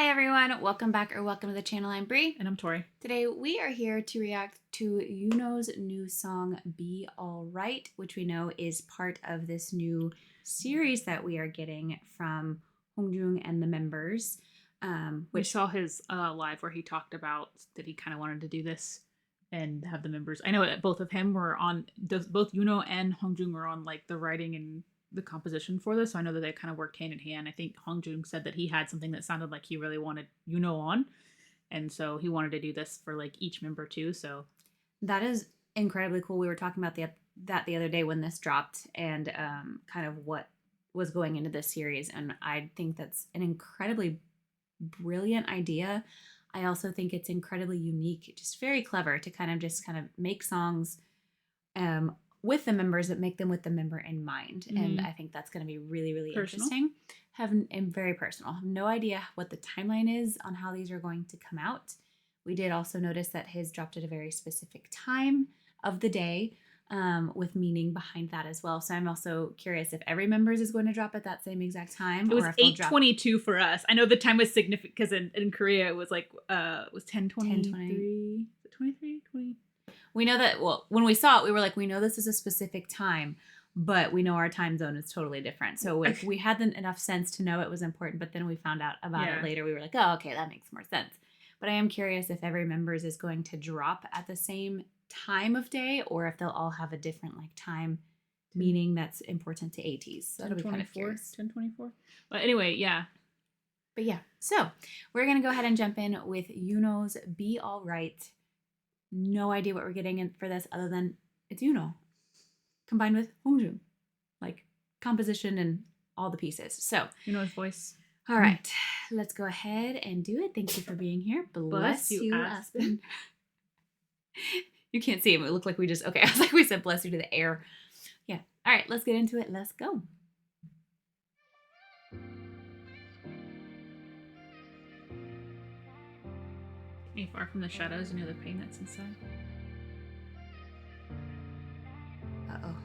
Hi everyone, welcome back or welcome to the channel. I'm Brie. And I'm Tori. Today we are here to react to Yunho's new song Be Alright, which we know is part of this new series that we are getting from Hongjung and the members. We saw his live where he talked about that he kind of wanted to do this and have the members. I know that both of him were on, both Yunho and Hongjung were on like the writing and the composition for this. So I know that they kind of worked hand in hand. I think Hongjung said that he had something that sounded like he really wanted Yunho on. And so he wanted to do this for like each member too. So that is incredibly cool. We were talking about that the other day when this dropped and kind of what was going into this series. And I think that's an incredibly brilliant idea. I also think it's incredibly unique, just very clever to kind of make songs with the members that make them with the member in mind. Mm-hmm. And I think that's going to be really, really interesting. And very personal. Have no idea what the timeline is on how these are going to come out. We did also notice that his dropped at a very specific time of the day, with meaning behind that as well. So I'm also curious if every members is going to drop at that same exact time. It was 8:22 for us. I know the time was significant because in Korea it was like it was 10:23. 23, 20. We know that, well, when we saw it, we were like, we know this is a specific time, but we know our time zone is totally different. So if we had enough sense to know it was important, but then we found out about it later, we were like, oh, okay, that makes more sense. But I am curious if every members is going to drop at the same time of day or if they'll all have a different like time meaning that's important to ATEEZ. So that'll be kind of curious. 10:24. But anyway, yeah. But yeah, so we're going to go ahead and jump in with Yunho's Be Alright. No idea what we're getting in for this other than it's Yunho combined with Hongjung, like composition and all the pieces. So Yunho's voice. All right, let's go ahead and do it. Thank you for being here. Bless you, Aspen. You can't see him. It looked like we just, okay. I was like, we said bless you to the air. Yeah. All right, let's get into it. Let's go. Far from the shadows, you know the pain that's inside. Uh-oh.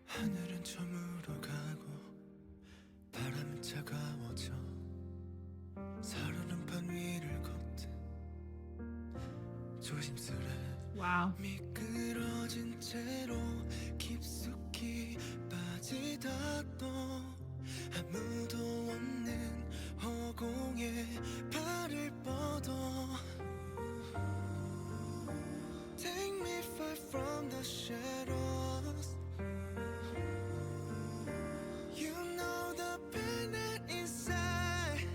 하늘은 저물어 가고 바람은 차가워져 살얼음판 위를 걷듯 조심스레 미끄러진 채로 깊숙이 빠지다 또 아무도 없는 허공에 발을 뻗어 Take me far from the shadows You know the pain that inside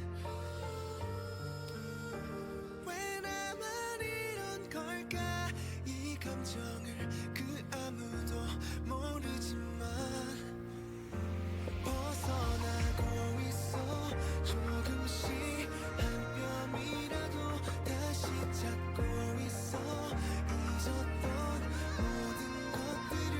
왜 나만 이런 걸까 이 감정을 그 아무도 모르지만 벗어나고 있어 조금씩 한 뼘이라도 다시 찾고 있어 잊었던 모든 것들을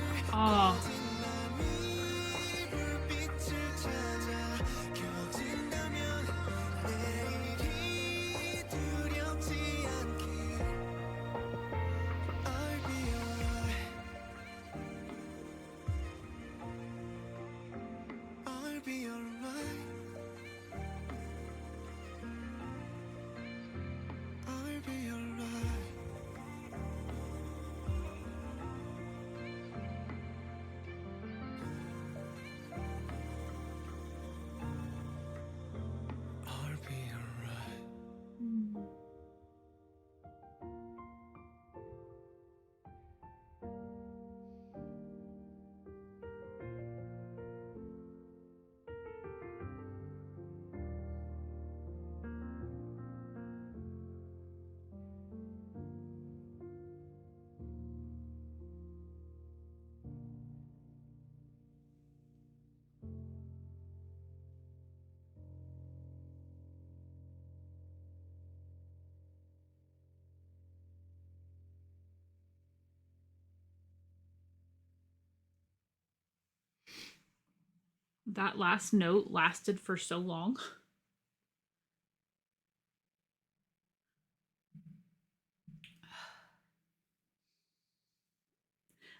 That last note lasted for so long.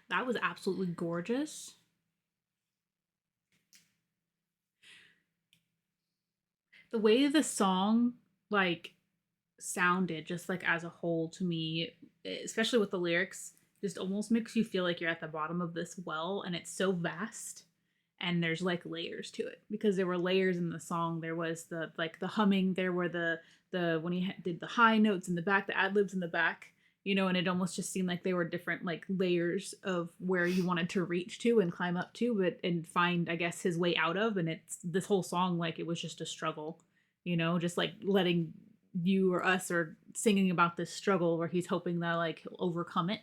That was absolutely gorgeous. The way the song like sounded just like as a whole to me, especially with the lyrics, just almost makes you feel like you're at the bottom of this well and it's so vast and there's like layers to it because there were layers in the song. There was the like the humming, there were the when he did the high notes in the back, the ad libs in the back, you know, and it almost just seemed like they were different like layers of where you wanted to reach to and climb up to, but and find, I guess, his way out of. And it's this whole song like it was just a struggle, you know, just like letting you or us or singing about this struggle where he's hoping that like he'll overcome it.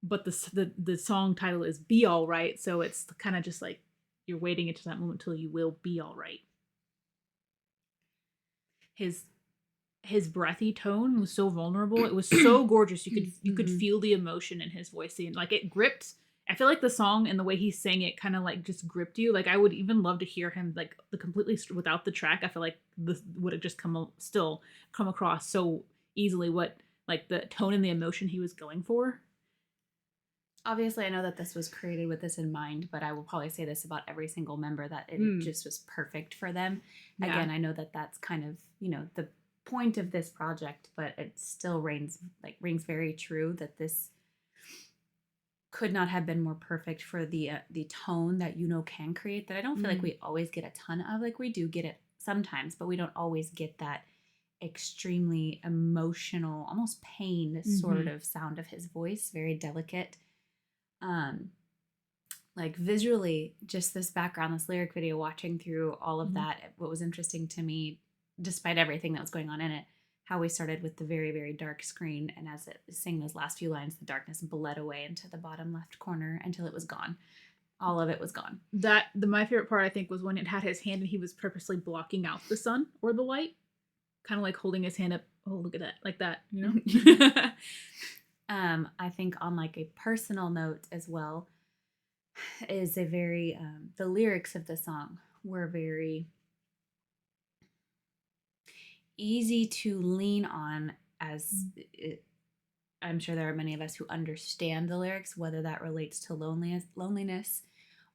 But the song title is Be All Right, so it's kind of just like you're waiting until that moment till you will be all right. His breathy tone was so vulnerable. It was so gorgeous. You could feel the emotion in his voice, and like it gripped. I feel like the song and the way he sang it kind of like just gripped you. Like I would even love to hear him like the completely without the track. I feel like this would have just come across so easily what like the tone and the emotion he was going for. Obviously, I know that this was created with this in mind, but I will probably say this about every single member, that it just was perfect for them. Yeah. Again, I know that that's kind of, you know, the point of this project, but it still rings very true that this could not have been more perfect for the tone that Yunho can create, that I don't feel like we always get a ton of. Like we do get it sometimes, but we don't always get that extremely emotional, almost pain sort of sound of his voice, very delicate. Like visually, just this background, this lyric video, watching through all of that, what was interesting to me, despite everything that was going on in it, how we started with the very, very dark screen, and as it sang those last few lines, the darkness bled away into the bottom left corner until it was gone. All of it was gone. My favorite part, I think, was when it had his hand and he was purposely blocking out the sun or the light, kind of like holding his hand up. Oh, look at that, like that, you know. I think on like a personal note as well, is a very the lyrics of the song were very easy to lean on, as I'm sure there are many of us who understand the lyrics, whether that relates to loneliness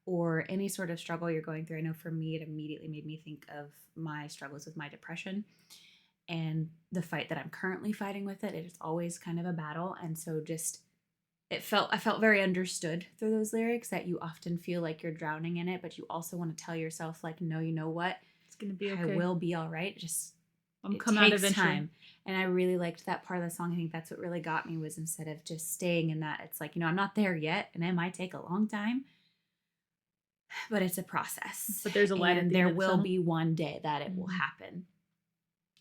or any sort of struggle you're going through. I know for me, it immediately made me think of my struggles with my depression and the fight that I'm currently fighting with it. It is always kind of a battle. And so just, I felt very understood through those lyrics, that you often feel like you're drowning in it, but you also want to tell yourself like, no, you know what? It's going to be okay. I will be all right. Just, it takes time. And I really liked that part of the song. I think that's what really got me, was instead of just staying in that, it's like, you know, I'm not there yet, and it might take a long time, but it's a process. But there's a light, and there will be one day that it will happen.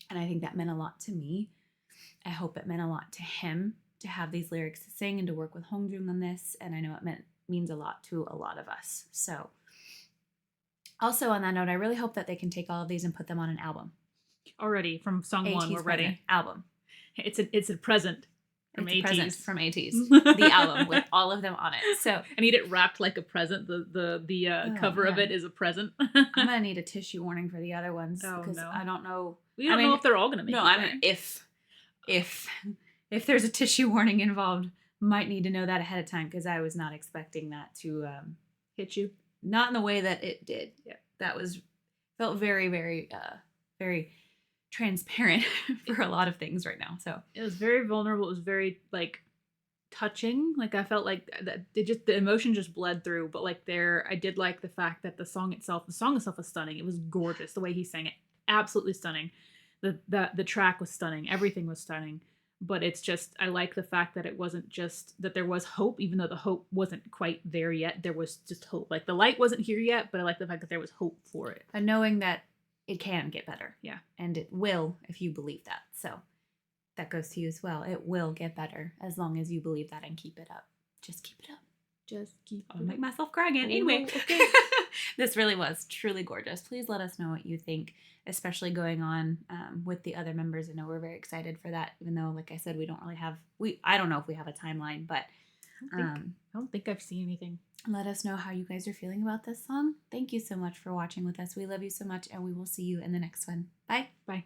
And I think that meant a lot to me. I hope it meant a lot to him to have these lyrics to sing and to work with Hongjung on this. And I know it means a lot to a lot of us. So also on that note, I really hope that they can take all of these and put them on an album. Already from song ATEEZ one, we're ready. Album. It's a present from ATEEZ. Present from ATEEZ. The album with all of them on it. So I need it wrapped like a present. The cover of it is a present. I'm gonna need a tissue warning for the other ones, because no. I don't know. We don't know if they're all gonna make it. No, I mean if there's a tissue warning involved, might need to know that ahead of time, because I was not expecting that to hit you. Not in the way that it did. Yeah, that felt very, very, very transparent for a lot of things right now. So it was very vulnerable. It was very like touching. Like I felt like that the emotion just bled through. But like I did like the fact that the song itself was stunning. It was gorgeous. The way he sang it, absolutely stunning. The track was stunning. Everything was stunning. But it's just, I like the fact that it wasn't just that there was hope, even though the hope wasn't quite there yet. There was just hope. Like the light wasn't here yet, but I like the fact that there was hope for it. And knowing that it can get better. Yeah. And it will, if you believe that. So that goes to you as well. It will get better as long as you believe that and keep it up. Just keep it up. Just keep I'll make myself cry again. Anyway, okay. This really was truly gorgeous. Please let us know what you think, especially going on with the other members. I know we're very excited for that, even though, like I said, we don't really have, I don't know if we have a timeline, but I don't think I've seen anything. Let us know how you guys are feeling about this song. Thank you so much for watching with us. We love you so much, and we will see you in the next one. Bye. Bye.